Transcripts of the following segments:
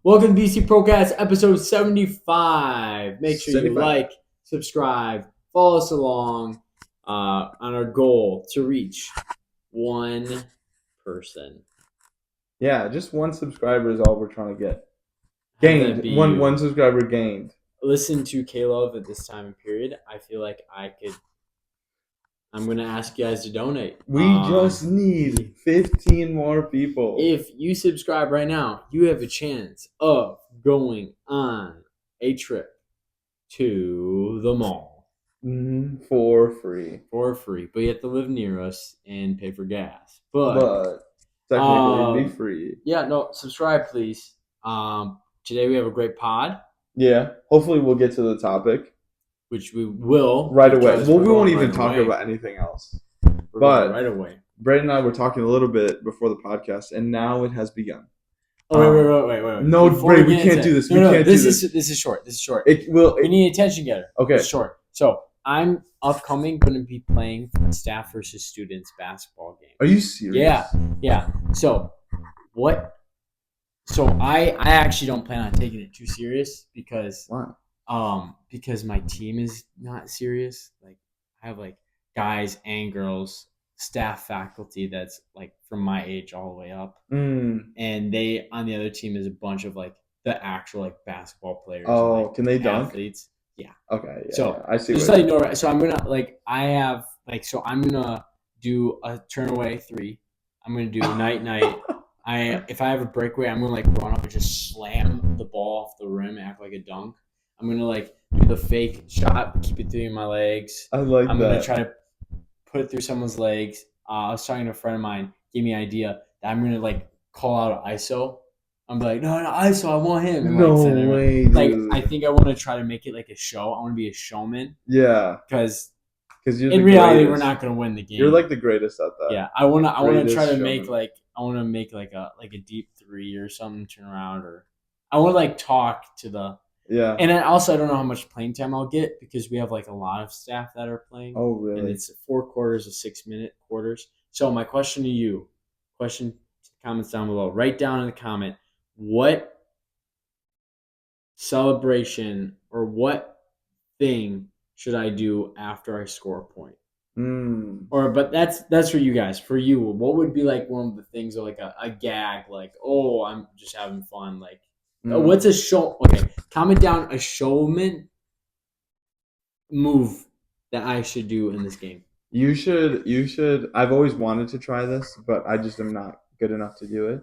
Welcome to BC Procast episode 75. Make sure you 75. like, subscribe, follow us along on our goal to reach one person. Yeah, just one subscriber is all we're trying to get. Have that Gained. be One you. one subscriber gained. Listen to K-Love at this time and period. I feel like I'm going to ask you guys to donate. We just need 15 more people. If you subscribe right now, you have a chance of going on a trip to the mall. For free. But you have to live near us and pay for gas. But technically it'd be free. Yeah, no, subscribe please. Today we have a great pod. Yeah. Hopefully we'll get to the topic. Which we will. Right away. Well, we won't even talk about anything else. But right away. Braedon and I were talking a little bit before the podcast, and now it has begun. Oh, wait. No, Braedon, we can't do this. This is short. We need an attention getter. Okay. It's short. So I'm upcoming going to be playing for the staff versus students basketball game. Are you serious? Yeah. So what? So I actually don't plan on taking it too serious because Why? Because my team is not serious. Like I have like guys and girls, staff, faculty that's like from my age all the way up, and they on the other team is a bunch of like the actual like basketball players. Oh, and, like, can they dunk? Athletes. Yeah. Okay. Yeah, so I see. Just like so I'm gonna like I have like so I'm gonna do a turn away three. I'm gonna do night. If I have a breakaway, I'm gonna like run up and just slam the ball off the rim, act like a dunk. I'm gonna like do the fake shot, keep it through my legs. I'm gonna try to put it through someone's legs. I was talking to a friend of mine, gave me an idea that I'm gonna like call out an ISO. I'm like, no, ISO, I want him. And, no way, dude. Like, I think I want to try to make it like a show. I want to be a showman. Yeah. Because you're in reality, we're not gonna win the game. You're like the greatest at that. Yeah, I wanna try to showman. make like a deep three or something, turn around, or I want to like talk to the. Yeah. And I don't know how much playing time I'll get because we have like a lot of staff that are playing. Oh, really? And it's 4 quarters of 6-minute quarters. So my question to you, comments down below. Write down in the comment what celebration or what thing should I do after I score a point? But that's for you guys. For you, what would be like one of the things or like a gag, like, oh, I'm just having fun, like. What's a show? Okay, comment down a showman move that I should do in this game. You should. I've always wanted to try this, but I just am not good enough to do it.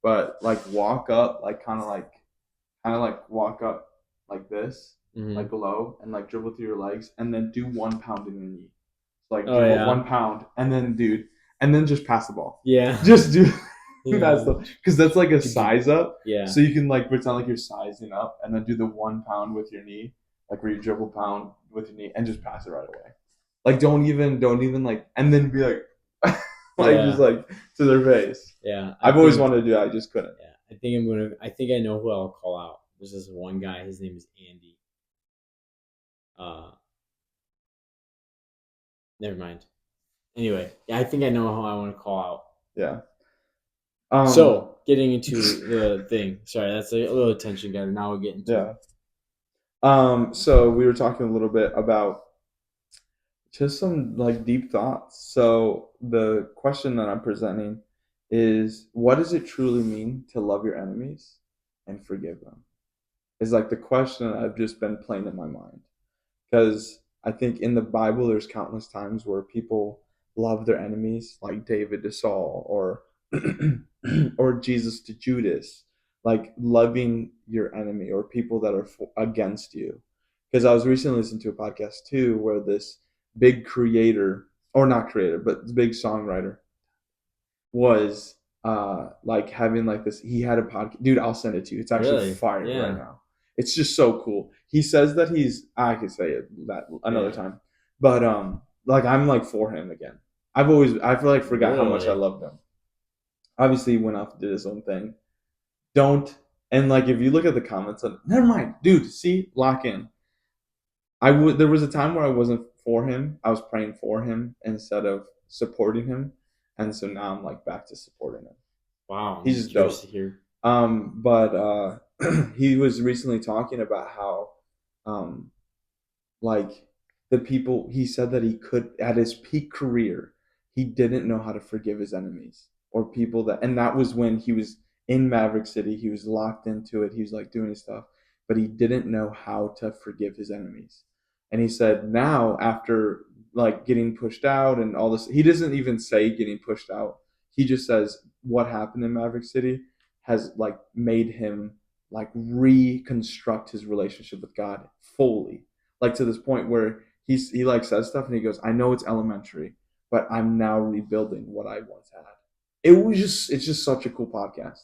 But like walk up, like kind of like walk up like this, like low, and like dribble through your legs, and then do 1 pound in your knee. Like dribble 1 pound, and then just pass the ball. Yeah, just do. Because that's like a size up. Yeah. So you can like pretend like you're sizing up, and then do the 1 pound with your knee, like where you dribble pound with your knee, and just pass it right away. Like don't even like, and then be like, just like to their face. Yeah. I've always wanted to do that. I just couldn't. Yeah. I think I know who I'll call out. There's this one guy. His name is Andy. Never mind. Anyway, I think I know who I want to call out. Yeah. So getting into the thing. Sorry, that's a little attention getter. Now we'll get into it. So we were talking a little bit about just some like deep thoughts. So the question that I'm presenting is, what does it truly mean to love your enemies and forgive them? Is like the question that I've just been playing in my mind. Because I think in the Bible there's countless times where people love their enemies, like David to Saul, or Jesus to Judas, like loving your enemy or people that are against you. Because I was recently listening to a podcast too where this big creator, or not creator, but big songwriter was like having like this. He had a podcast. Dude, I'll send it to you. It's actually fire right now. It's just so cool. He says that I could say it that another time, but like I'm like for him again. I feel like forgot how much I loved him. Obviously, he went off and did his own thing. And like if you look at the comments, never mind, dude. See, lock in. There was a time where I wasn't for him. I was praying for him instead of supporting him, and so now I'm like back to supporting him. Wow, he's just dope. To hear. But he was recently talking about how um, like the people, he said that he could, at his peak career, he didn't know how to forgive his enemies or people that, and that was when he was in Maverick City. He was locked into it. He was like doing his stuff, but he didn't know how to forgive his enemies. And he said now, after like getting pushed out and all this, he doesn't even say getting pushed out. He just says what happened in Maverick City has like made him like reconstruct his relationship with God fully, like to this point where he like says stuff and he goes, I know it's elementary, but I'm now rebuilding what I once had. It's just such a cool podcast.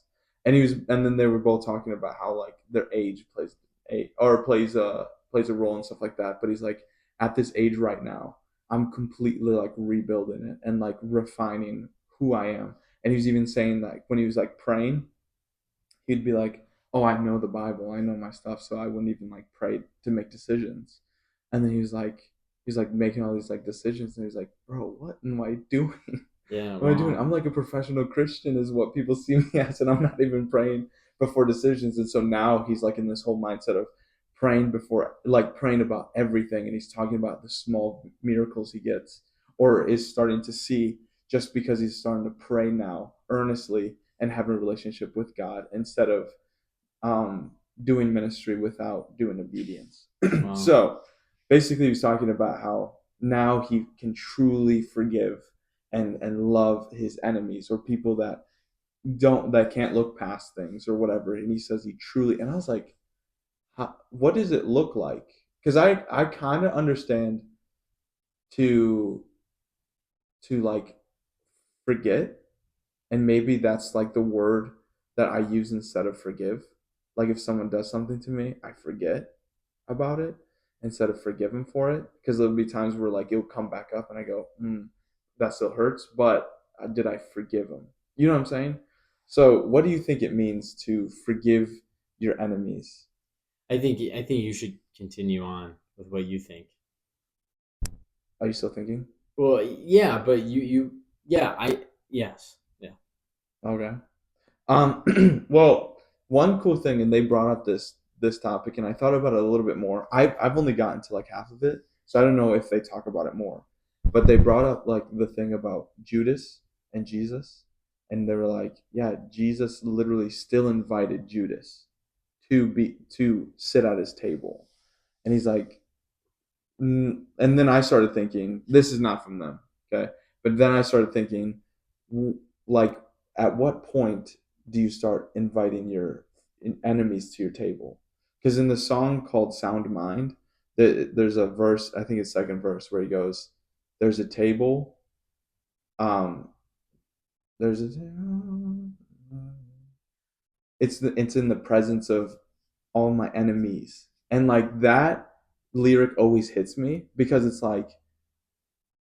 And he was, and then they were both talking about how like their age plays a role and stuff like that. But he's like, at this age right now, I'm completely like rebuilding it and like refining who I am. And he was even saying like when he was like praying, he'd be like, "Oh, I know the Bible, I know my stuff, so I wouldn't even like pray to make decisions." And then he's like making all these like decisions, and he's like, "Bro, what am I doing? Yeah, What am I doing? wow. I'm like a professional Christian, is what people see me as, and I'm not even praying before decisions." And so now he's like in this whole mindset of praying before, like praying about everything, and he's talking about the small miracles he gets or is starting to see just because he's starting to pray now earnestly and having a relationship with God instead of um, doing ministry without doing obedience. Wow. So basically, he was talking about how now he can truly forgive and love his enemies or people that can't look past things or whatever. And he says he truly, and I was like, what does it look like? Because I kind of understand to like forget, and maybe that's like the word that I use instead of forgive. Like if someone does something to me, I forget about it instead of forgive him for it, because there'll be times where like it'll come back up and I go, that still hurts, but did I forgive him? You know what I'm saying? So what do you think it means to forgive your enemies? I think you should continue on with what you think. Are you still thinking? Well, yeah, but yeah, yes, yeah. Okay. Well, one cool thing, and they brought up this topic, and I thought about it a little bit more. I've only gotten to like half of it, so I don't know if they talk about it more. But they brought up like the thing about Judas and Jesus, and they were like, yeah, Jesus literally still invited Judas to sit at his table, and he's like, and then I started thinking, this is not from them, okay? But then I started thinking, like, at what point do you start inviting your enemies to your table? Because in the song called Sound Mind, there's a verse, I think it's second verse, where he goes, there's a table, um, there's a table. It's in the presence of all my enemies. And like that lyric always hits me because it's like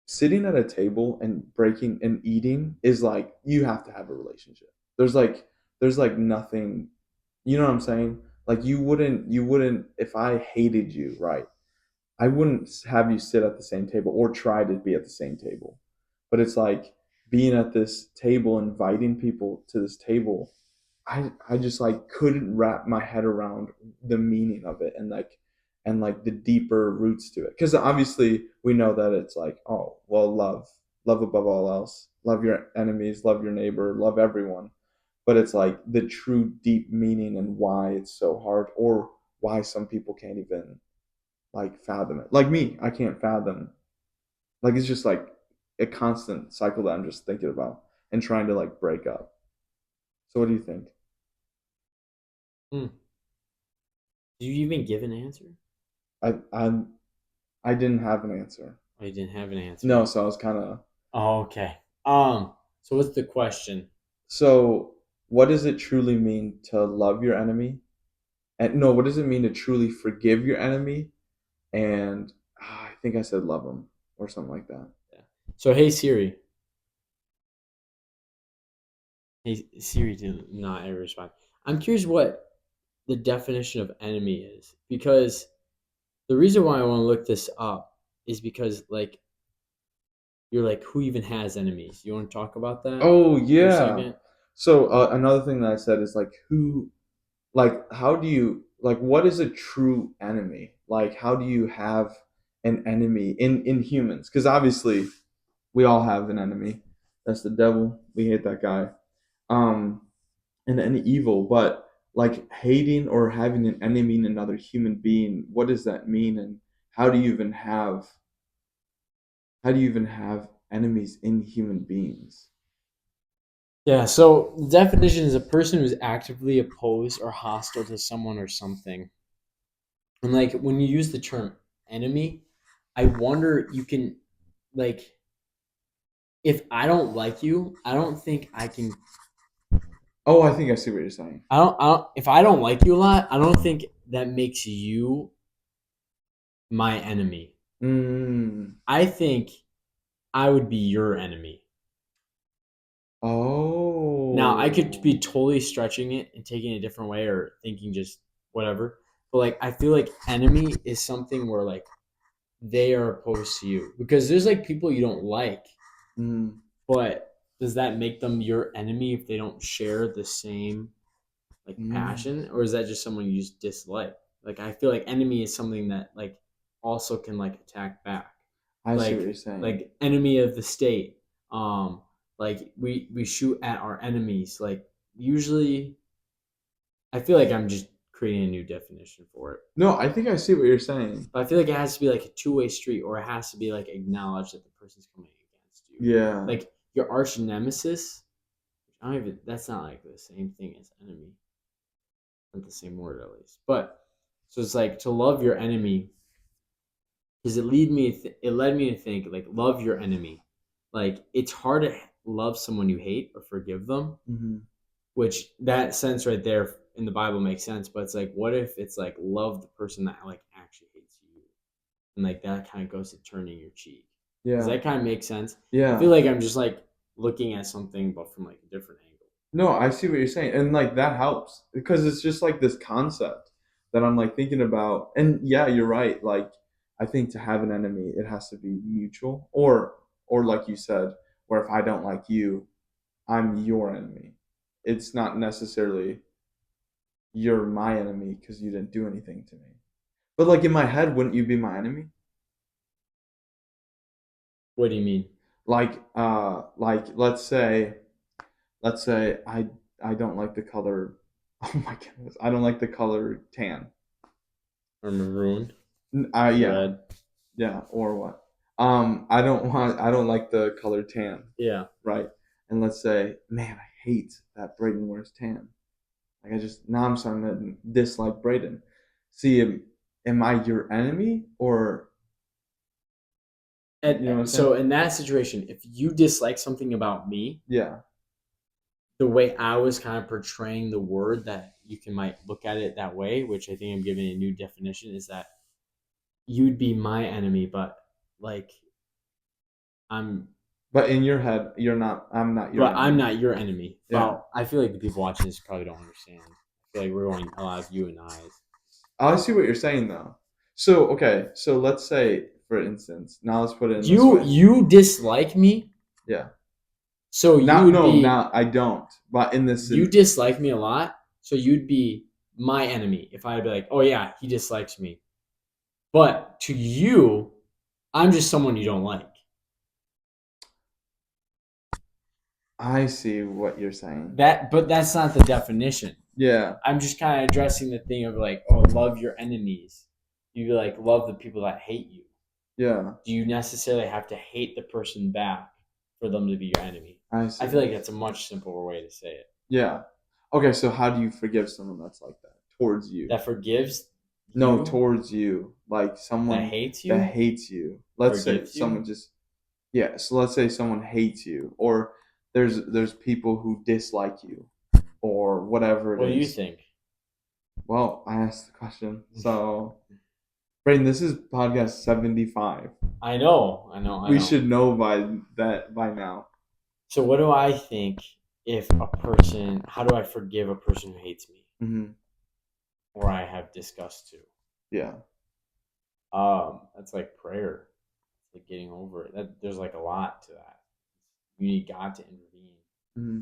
sitting at a table and breaking and eating is like you have to have a relationship. There's like nothing, you know what I'm saying? Like you wouldn't if I hated you, right? I wouldn't have you sit at the same table or try to be at the same table. But it's like being at this table, inviting people to this table. I just like couldn't wrap my head around the meaning of it and like the deeper roots to it. Because obviously we know that it's like, oh well, love above all else, love your enemies, love your neighbor, love everyone. But it's like the true deep meaning and why it's so hard, or why some people can't even like fathom it. Like me, I can't fathom. Like it's just like a constant cycle that I'm just thinking about and trying to like break up. So what do you think? Hmm. Do you even give an answer? I I I didn't have an answer. Oh, you didn't have an No, answer. so I was kind of. Oh, okay. So what's the question? So what does it truly mean to love your enemy? And no, what does it mean to truly forgive your enemy? And I think I said love them or something like that. Yeah. So hey Siri. Hey Siri did not ever respond. I'm curious what the definition of enemy is, because the reason why I want to look this up is because like you're like, who even has enemies? You want to talk about that Oh for a yeah. second? So another thing that I said is like who, like how do you like what is a true enemy? Like how do you have an enemy in humans? Because obviously we all have an enemy. That's the devil. We hate that guy. Um, and any evil, but like hating or having an enemy in another human being, what does that mean? And how do you even have how do you even have enemies in human beings? Yeah, so the definition is a person who's actively opposed or hostile to someone or something. And like when you use the term enemy, I wonder you can like if I don't like you, I don't think I can Oh, I think I see what you're saying. I don't if I don't like you a lot, I don't think that makes you my enemy. Mm. I think I would be your enemy. Now, I could Oh. be totally stretching it and taking it a different way or thinking just whatever. But like I feel like enemy is something where like they are opposed to you because there's like people you don't like, Mm. but does that make them your enemy if they don't share the same like Mm. passion, or is that just someone you just dislike? Like I feel like enemy is something that like also can like attack back, I see what like you're saying. like enemy of the state. Um, like we shoot at our enemies. Like usually, I feel like I'm just creating a new definition for it. No, I think I see what you're saying. But I feel like it has to be like a two-way street, or it has to be like acknowledged that the person's coming against you. Yeah. Like your arch nemesis. I don't even. That's not like the same thing as enemy. Not the same word at least. But so it's like to love your enemy because it led me to think like love your enemy. Like it's hard to love someone you hate or forgive them, Hmm. which that sense right there in the Bible makes sense. But it's like, what if it's like love the person that like actually hates you, and like that kind of goes to turning your cheek. Does Yeah. that kind of make sense? I feel Yeah. like I'm just like looking at something, but from like a different angle. No, I see what you're saying. And like that helps because it's just like this concept that I'm like thinking about. And yeah, you're right. Like I think to have an enemy, it has to be mutual or like you said, where if I don't like you, I'm your enemy. It's not necessarily you're my enemy because you didn't do anything to me. But like in my head, wouldn't you be my enemy? What do you mean? Like let's say I don't like the color. Oh my goodness, I don't like the color tan. Or maroon, Yeah, red? yeah, or what? I don't like the color tan, Yeah. right? And let's say, man, I hate that Braden wears tan. Like I just now I'm starting to dislike Braden. See, am I your enemy or you know what I'm saying? So in that situation, if you dislike something about me, Yeah. the way I was kind of portraying the word that you can might look at it that way, which I think I'm giving a new definition, is that you'd be my enemy, but like I'm But in your head, you're not. I'm not your but I'm enemy. not your enemy. Yeah. But I feel like the people watching this probably don't understand. I feel like we're going a lot of you and I's. I see what you're saying though. So okay, so let's say for instance, now let's put it in this You way. you dislike me, Yeah. so you Not would no, be now I don't. But in this, you dislike me a lot, so you'd be my enemy if I'd be like, oh yeah, he dislikes me. But to you, I'm just someone you don't like. I see what you're saying. But that's not the definition. Yeah. I'm just kind of addressing the thing of like, oh, love your enemies. You like love the people that hate you. Yeah. Do you necessarily have to hate the person back for them to be your enemy? I I see. feel like that's a much simpler way to say it. Yeah. Okay, so how do you forgive someone that's like that towards you? That forgives No, you, towards you. Like that someone hates that you, hates you. Let's say forgives you. someone just yeah, so let's say someone hates you or there's people who dislike you or whatever What it do you is. think? Well, I asked the question. So, Brayden, this is podcast 75. I know, I know, I We know. should know by now. So what do I think if a person? How do I forgive a person who hates me Hmm. or I have disgust to? Yeah. That's like prayer. It's like getting over it. That there's like a lot to that. You need God to intervene. Hmm.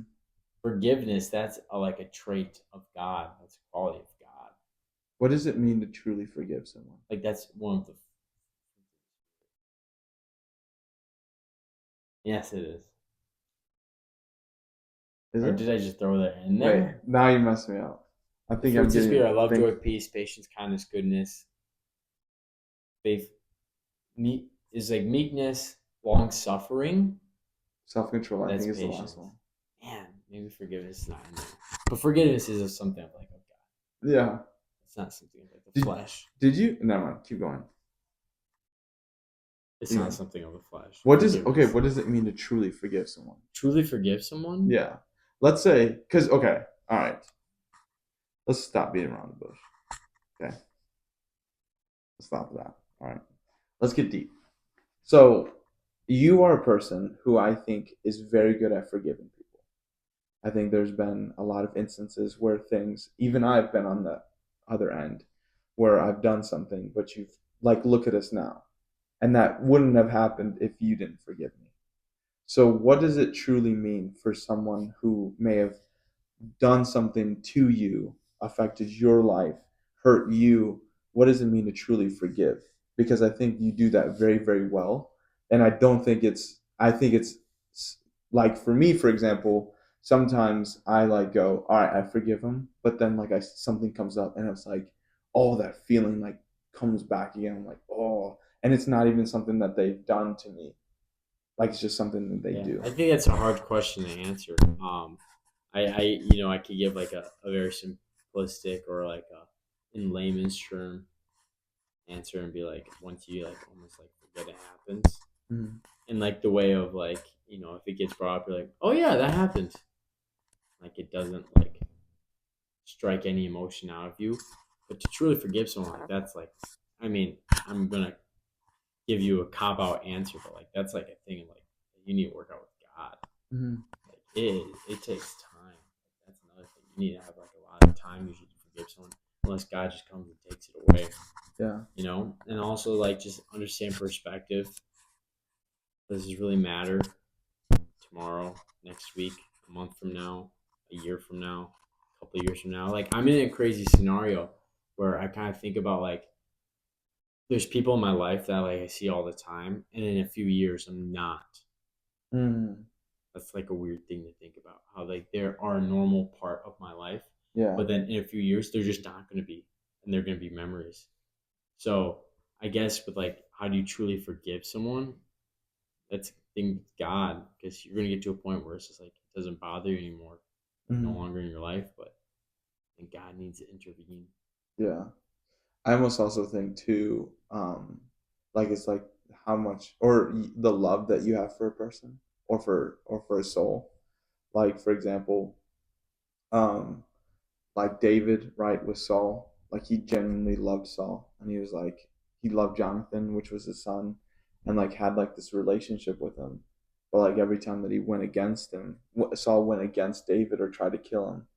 forgiveness, that's like a trait of God. That's a quality of God. What does it mean to truly forgive someone? Like that's one of the. Yes, it is. Is Or it? did I just throw that in Wait, there? now you messed me up. I The think I'm fruits of the getting. spirit are I love, think joy, peace, patience, kindness, goodness, faith. Meek is like meekness, long suffering. self-control. I That's think is the last patience. one. Man, maybe forgiveness is not in there. But forgiveness is something of like of God. Yeah. It's not something of like the Did flesh. Did you? No, no. Keep going. It's Keep not going. something of the flesh. What does okay? Forgiveness. What does it mean to truly forgive someone? Truly forgive someone? Yeah. Let's say, because okay, all right. Let's stop beating around the bush. Okay. Let's stop that. All right. Let's get deep. So, you are a person who I think is very good at forgiving people. I think there's been a lot of instances where things, even I've been on the other end, where I've done something, but you've, like, look at us now. And that wouldn't have happened if you didn't forgive me. So, what does it truly mean for someone who may have done something to you, affected your life, hurt you? What does it mean to truly forgive? Because I think you do that very, very well. And I don't think I think it's like for me, for example, sometimes I like go, all right, I forgive him. But then like something comes up and it's like, all that feeling like comes back again. I'm like, oh, and it's not even something that they've done to me. Like it's just something that they Yeah, do. I think that's a hard question to answer. I could give like a very simplistic or like a in layman's term answer and be like, once you like almost like forget it happens, Mm-hmm. in like the way of like if it gets brought up, you're like, oh yeah, that happened. Like it doesn't like strike any emotion out of you. But to truly forgive someone, like that's like, I mean, I'm gonna give you a cop out answer, but like that's like a thing like you need to work out with God. Mm-hmm. Like it takes time. That's another thing. You need to have like a lot of time usually to forgive someone, unless God just comes and takes it away. Yeah. And also like just understand perspective. Does this really matter tomorrow, next week, a month from now, a year from now, a couple of years from now? Like I'm in a crazy scenario where I kind of think about like there's people in my life that like I see all the time, and in a few years I'm not. Mm-hmm. That's like a weird thing to think about. How like they are a normal part of my life, Yeah. but then in a few years they're just not going to be, and they're going to be memories. So I guess with like how do you truly forgive someone? That's the thing with God, because you're going to get to a point where it's just like it doesn't bother you anymore, no Mm-hmm. longer in your life, but then God needs to intervene. Yeah. I almost also think too, like it's like how much or the love that you have for a person or for a soul. Like for example, um, like David, right, with Saul, like he genuinely loved Saul, and he was like he loved Jonathan, which was his son, and like had like this relationship with him. But like every time that he went against him, Saul went against David or tried to kill him.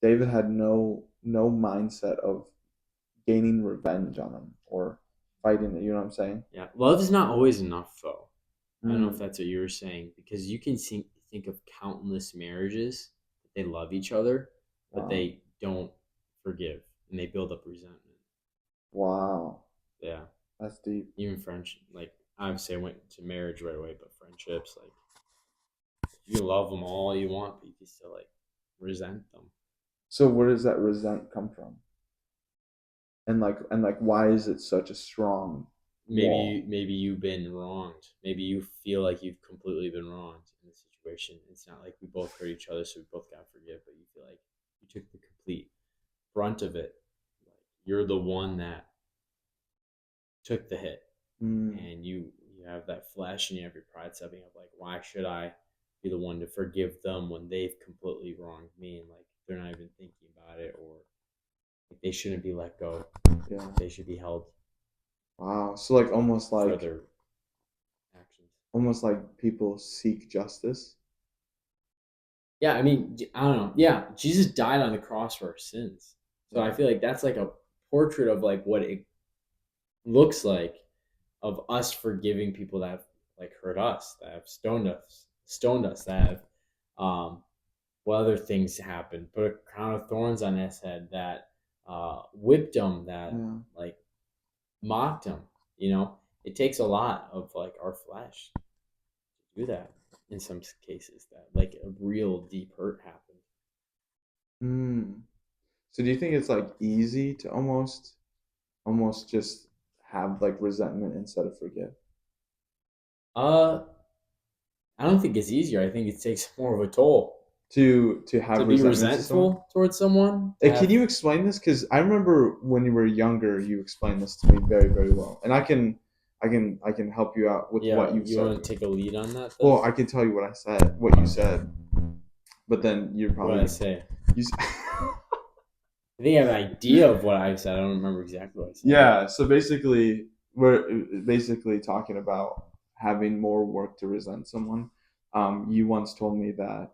David had no mindset of gaining revenge on him or fighting it. You know what I'm saying? Yeah, love is not always enough though. I don't know if Mm, that's what you were saying, because you can think of countless marriages that they love each other, but wow. they don't forgive and they build up resentment. Wow. Yeah, That's deep. even friendship. Like obviously, I went to marriage right away, but friendships, like you love them all you want, but you can still like resent them. So where does that resent come from? And like why is it such a strong wall? Maybe you've been wronged. Maybe you feel like you've completely been wronged in this situation. It's not like we both hurt each other, so we both got to forgive. But you feel like you took the complete brunt of it. Like you're the one that took the hit, Mm, and you have that flesh and you have your pride stepping up. Like, why should I be the one to forgive them when they've completely wronged me and like they're not even thinking about it, or like, they shouldn't be let go. yeah. They should be held Wow. So like for their actions. almost like people seek justice. Yeah, I mean, I don't know. Yeah, Jesus died on the cross for our sins. So I Yeah. feel like that's like a portrait of like what it looks like of us forgiving people that have like hurt us, that have stoned us, that have um, what other things happened? Put a crown of thorns on his head, that whipped him, that Yeah. like mocked him. You know, it takes a lot of like our flesh to do that in some cases. That like a real deep hurt happened. Mm. So do you think it's like easy to almost just have like resentment instead of forgive? Uh, I don't think it's easier. I think it takes more of a toll To to have be resentment to someone? resentful towards someone. To Can have you explain this? Because I remember when you were younger, you explained this to me very, very well, and I can help you out with yeah, what you you said. want to take a lead on that then? Well, I can tell you what I said, what you said, but then you're What I probably say? you. I think I have an idea of what I said. I don't remember exactly what I said. Yeah. So basically, we're basically talking about having more work to resent someone. You once told me that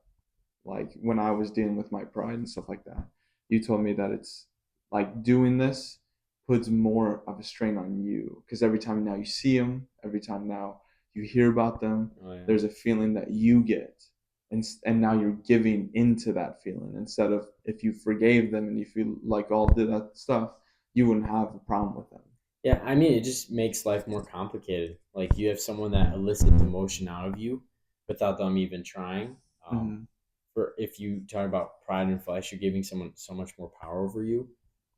like when I was dealing with my pride and stuff like that. You told me that it's like doing this puts more of a strain on you because every time now you see them, every time now you hear about them, Oh yeah. there's a feeling that you get, and now you're giving into that feeling instead of if you forgave them and if you like all did that stuff, you wouldn't have a problem with them. Yeah, I mean, it just makes life more complicated. Like you have someone that elicits emotion out of you without them even trying. Mm-hmm. For if you talk about pride and flesh, you're giving someone so much more power over you.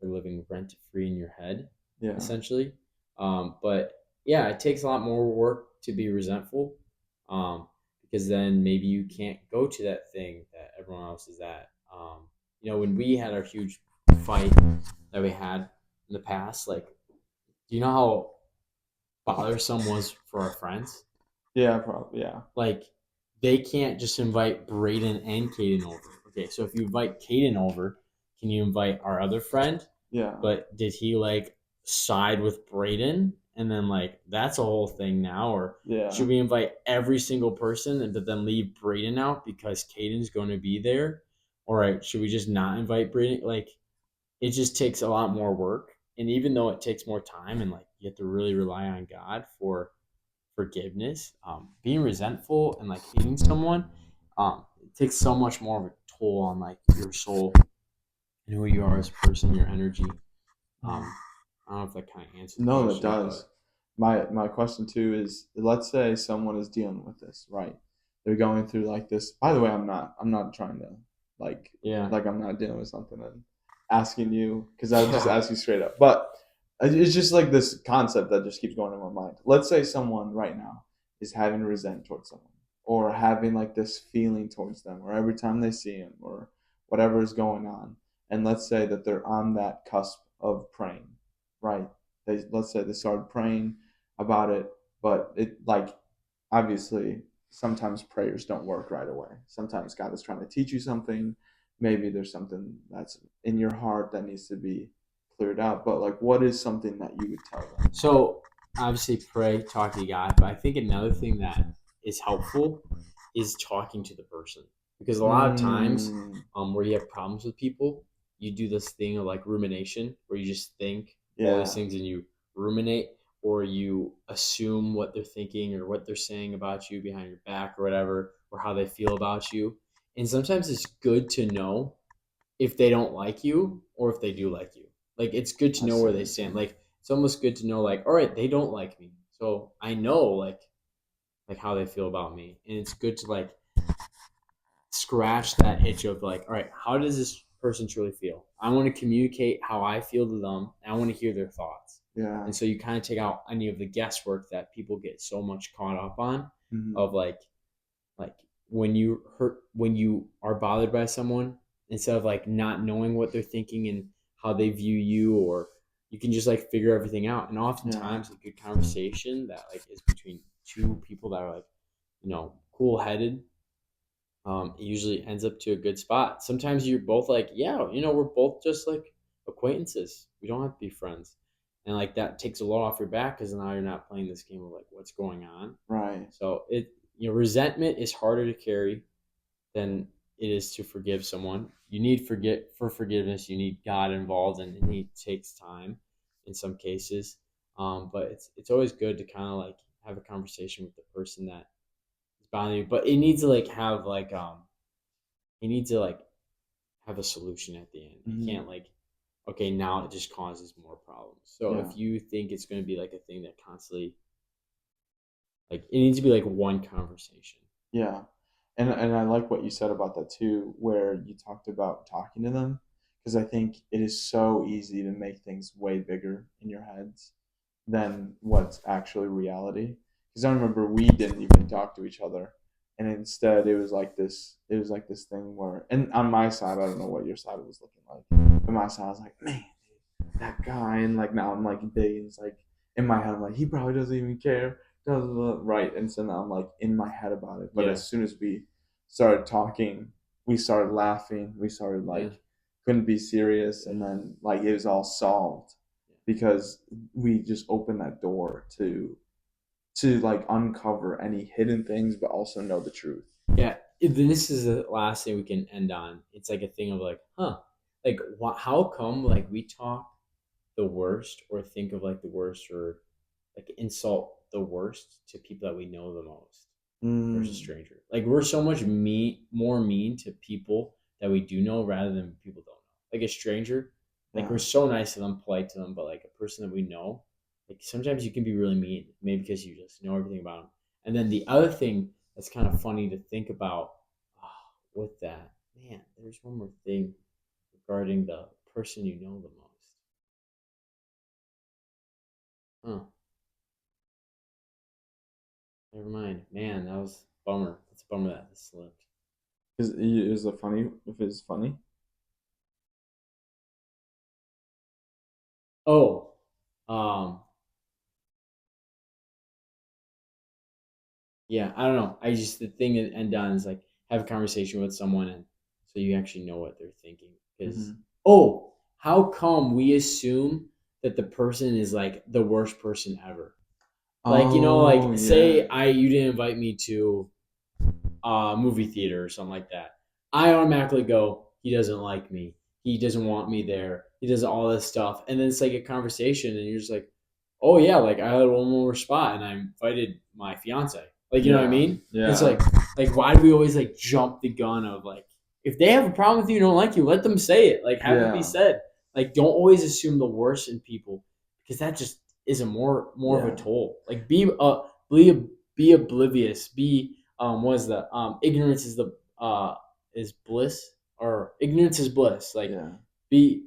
They're living rent free in your head, Yeah. essentially. But yeah, it takes a lot more work to be resentful, because then maybe you can't go to that thing that everyone else is at. When we had our huge fight that we had in the past, like, do you know how bothersome was for our friends? Yeah. Probably. Yeah. Like, they can't just invite Braden and Caeden over. Okay, so if you invite Caeden over, can you invite our other friend? Yeah. But did he like side with Braden? And then like that's a whole thing now. Or Yeah. should we invite every single person and but then leave Braden out because Caden's going to be there? All right, should we just not invite Braden? Like, it just takes a lot more work. And even though it takes more time and like you have to really rely on God for forgiveness, being resentful and like hating someone, it takes so much more of a toll on like your soul and who you are as a person, your energy. Mm. I don't know if that kind of answered the No, that question, does. but My question too is, let's say someone is dealing with this, right? They're going through like this. By the way, I'm not trying to like yeah, like I'm not dealing with something and asking you because I would just yeah. ask you straight up. But it's just like this concept that just keeps going in my mind. Let's say someone right now is having resent towards someone or having like this feeling towards them or every time they see him or whatever is going on. And let's say that they're on that cusp of praying, right? Let's say they started praying about it, but it like obviously sometimes prayers don't work right away. Sometimes God is trying to teach you something. Maybe there's something that's in your heart that needs to be cleared out. But like, what is something that you would tell them? So obviously pray, talk to God, but I think another thing that is helpful is talking to the person, because a lot of times, Mm, where you have problems with people, you do this thing of like rumination, where you just think all these yeah, things and you ruminate, or you assume what they're thinking or what they're saying about you behind your back or whatever, or how they feel about you. And sometimes it's good to know if they don't like you or if they do like you. Like, it's good to I know see where what they you're stand. saying. Like, it's almost good to know, like, all right, they don't like me, so I know like how they feel about me, and it's good to like scratch that itch of like, all right, how does this person truly feel? I want to communicate how I feel to them, and I want to hear their thoughts. Yeah. And so you kind of take out any of the guesswork that people get so much caught up on, Mm-hmm. of like when you are bothered by someone, instead of like not knowing what they're thinking and how they view you, or you can just like figure everything out. And Yeah. oftentimes a good conversation that like is between two people that are like, cool headed, it usually ends up to a good spot. Sometimes you're both like, yeah, we're both just like acquaintances, we don't have to be friends. And like that takes a lot off your back, because now you're not playing this game of like what's going on. Right. So resentment is harder to carry than it is to forgive someone. You need forget for forgiveness. You need God involved, and it takes time in some cases. But it's always good to kind of like have a conversation with the person that is bothering you. But it needs to like have like he needs to like have a solution at the end. He Mm-hmm. can't like, okay, now it just causes more problems. So Yeah. if you think it's going to be like a thing that constantly, like, it needs to be like one conversation. Yeah. And I like what you said about that too, where you talked about talking to them, because I think it is so easy to make things way bigger in your heads than what's actually reality. Because I remember we didn't even talk to each other, and instead it was like this. It was like this thing where, and on my side, I don't know what your side was looking like. On my side, I was like, man, that guy, and like now I'm like big, and it's like in my head, I'm like, he probably doesn't even care, right? And so now I'm like in my head about it. But Yeah. as soon as we started talking, we started laughing, we started like couldn't be serious, and then like it was all solved because we just opened that door to like uncover any hidden things, but also know the truth. Yeah. This is the last thing we can end on. It's like a thing of like, like how come like we talk the worst or think of like the worst or like insult the worst to people that we know the most versus a Mm, stranger. Like we're so much more mean to people that we do know rather than people don't know. Like a stranger, like yeah, we're so nice to them, polite to them, but like a person that we know, like sometimes you can be really mean, maybe because you just know everything about them. And then the other thing that's kind of funny to think about with that, man, there's one more thing regarding the person you know the most. Huh. Never mind. Man, that was a bummer. That's a bummer that this slipped. is it funny if it's funny? Oh, um, yeah, I don't know. I just the thing that end on is like have a conversation with someone, and so you actually know what they're thinking. Because Mm-hmm. how come we assume that the person is like the worst person ever? Like Oh like yeah, say you didn't invite me to movie theater or something like that, I automatically go, he doesn't like me. He doesn't want me there. He does all this stuff. And then it's like a conversation, and you're just like, oh, yeah, like I had one more spot and I invited my fiance. Like, you know what I yeah, mean? It's yeah, like, why do we always like jump the gun of like, if they have a problem with you, don't like you, let them say it. Like, have it be yeah, said. Like, don't always assume the worst in people because that just is a more of a yeah, toll. Like, be oblivious. Be what is that? Ignorance is the is bliss, or ignorance is bliss. Like yeah, be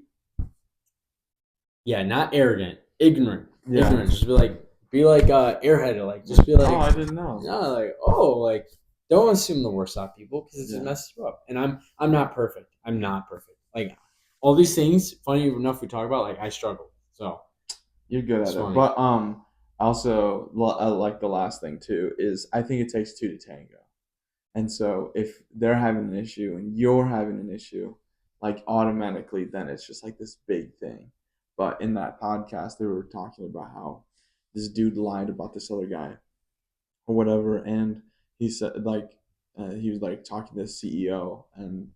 yeah, not arrogant, ignorant, yeah. ignorant. Just be like airheaded. Like just be Oh, like I didn't know. no, like oh, like don't assume the worst out of people because it just Yeah, messes you up. And I'm not perfect. I'm not perfect. Like all these things, funny enough, we talk about. Like I struggle. So you're good it's at it. funny. But also like the last thing too is I think it takes two to tango. And so if they're having an issue and you're having an issue, like automatically then it's just like this big thing. But in that podcast, they were talking about how this dude lied about this other guy or whatever, and he said like he was like talking to the CEO and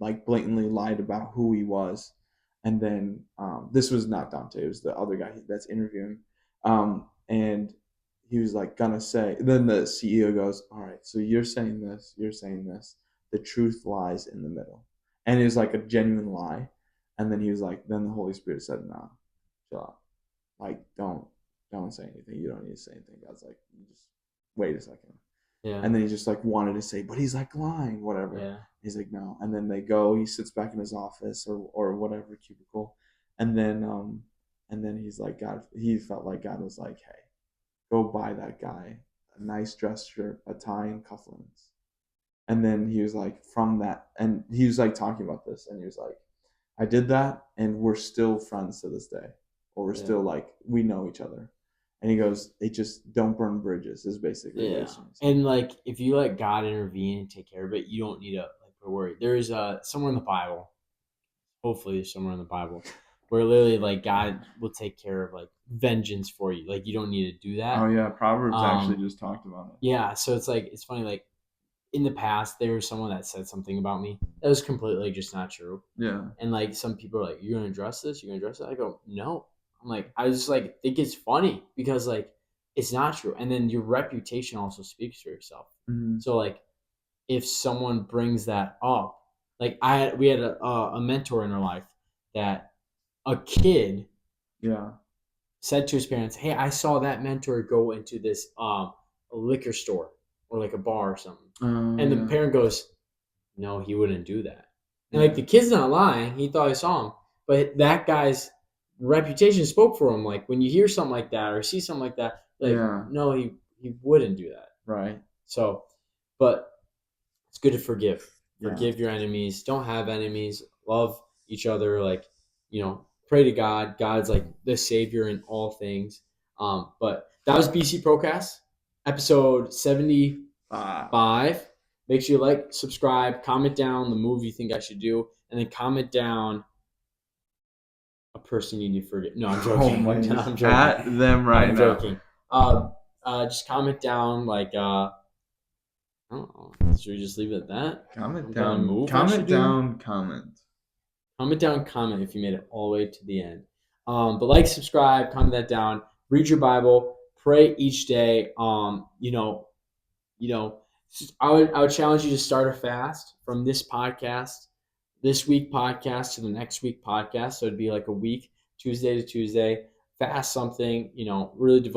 like blatantly lied about who he was, and then this was not Dante, it was the other guy that's interviewing, and he was like gonna say. Then the CEO goes, "All right, so you're saying this. The truth lies in the middle," and it was like a genuine lie. And then he was like, then the Holy Spirit said, "Nah, chill out. Like, don't say anything. You don't need to say anything." I was like, you just wait a second. Yeah. And then he just like wanted to say, but he's like lying, whatever. Yeah. He's like, no. And then they go, he sits back in his office or whatever cubicle. And then he's like, God, he felt like God was like, hey, go buy that guy a nice dress shirt, a tie, and cufflinks. And then he was like, from that, and he was like talking about this, and he was like, I did that, and we're still friends to this day, or we're Yeah. still like we know each other. And he goes, "It just don't burn bridges," is basically what Yeah. he's trying to say. And like if you let God intervene and take care of it, you don't need to like worry. There's somewhere in the Bible, hopefully there's somewhere in the Bible, where literally like God will take care of like vengeance for you. Like you don't need to do Oh that. yeah, Proverbs actually Um just talked about it. yeah, so it's like it's funny, like in the past there was someone that said something about me that was completely just not true. Yeah. And like some people are like, you're gonna address this, you're gonna address it. I go, no. I'm like, I just like think it's funny because like it's not true. And then your reputation also speaks for yourself. Mm-hmm. So like if someone brings that up, Like we had a mentor in our life that a kid Yeah. said to his parents, "Hey, I saw that mentor go into this a liquor store or like a bar or something," and the Yeah. parent goes, "No, he wouldn't do that." And like Yeah. the kid's not lying; he thought he saw him, but that guy's reputation spoke for him. Like when you hear something like that or see something like that, like Yeah. no, he wouldn't do that. Right. So, but it's good to forgive. Yeah. Forgive your enemies. Don't have enemies. Love each other. Like, pray to God. God's like the savior in all things. But that was BC Procast, episode 75. Make sure you like, subscribe, comment down the move you think I should do, and then comment down a person you need to forget. No, I'm joking. Oh my I'm goodness. joking. At them right I'm now. joking. Just comment down like I don't know. Should we just leave it at that? Comment down. down. Comment down. Comment. Comment down. Comment if you made it all the way to the end. But like, subscribe, comment that down. Read your Bible. Pray each day. I would challenge you to start a fast from this week podcast to the next week podcast. So it'd be like a week, Tuesday to Tuesday. Fast something. Really devote